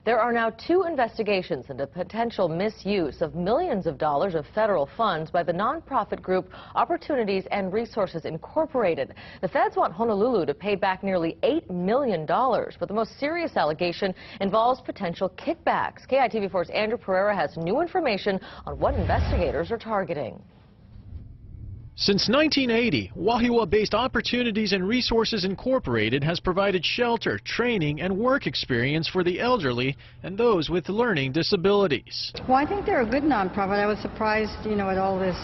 There are now 2 investigations into potential misuse of millions of dollars of federal funds by the nonprofit group Opportunities and Resources Incorporated. The feds want Honolulu to pay back nearly $8 million, but the most serious allegation involves potential kickbacks. KITV4's Andrew Pereira has new information on what investigators are targeting. Since 1980, Wahiawa-based Opportunities and Resources Incorporated has provided shelter, training, and work experience for the elderly and those with learning disabilities. Well, I think they're a good nonprofit. I was surprised, at all this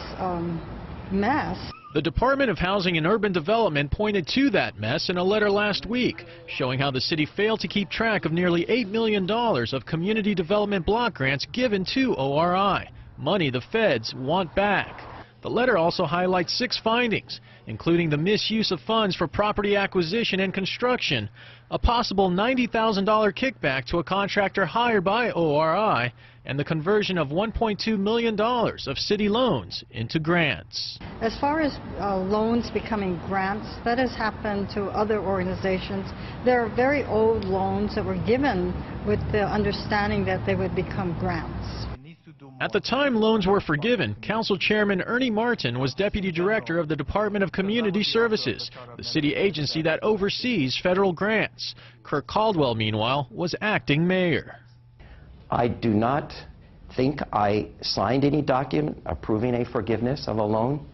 mess. The Department of Housing and Urban Development pointed to that mess in a letter last week, showing how the city failed to keep track of nearly $8 million of community development block grants given to ORI, money the feds want back. The letter also highlights 6 findings, including the misuse of funds for property acquisition and construction, a possible $90,000 kickback to a contractor hired by ORI, and the conversion of $1.2 million of city loans into grants. As far as loans becoming grants, that has happened to other organizations. There are very old loans that were given with the understanding that they would become grants. At the time loans were forgiven, Council Chairman Ernie Martin was Deputy Director of the Department of Community Services, the city agency that oversees federal grants. Kirk Caldwell, meanwhile, was acting mayor. I do not think I signed any document approving a forgiveness of a loan.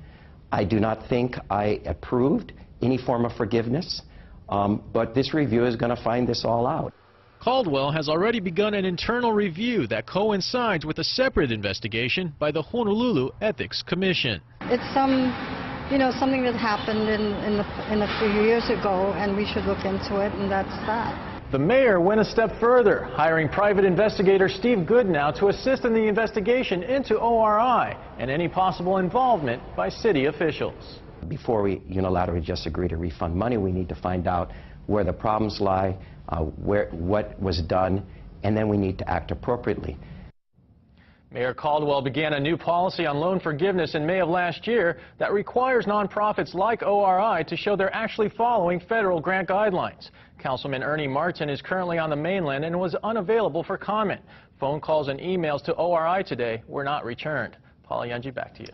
I do not think I approved any form of forgiveness, but this review is going to find this all out. Caldwell has already begun an internal review that coincides with a separate investigation by the Honolulu Ethics Commission. It's something that happened in a few years ago, and we should look into it, and that's that. The mayor went a step further, hiring private investigator Steve Goodnow to assist in the investigation into ORI and any possible involvement by city officials. Before we unilaterally just agree to refund money, we need to find out where the problems lie, what was done, and then we need to act appropriately. Mayor Caldwell began a new policy on loan forgiveness in May of last year that requires nonprofits like ORI to show they're actually following federal grant guidelines. Councilman Ernie Martin is currently on the mainland and was unavailable for comment. Phone calls and emails to ORI today were not returned. Paula Yunji, back to you.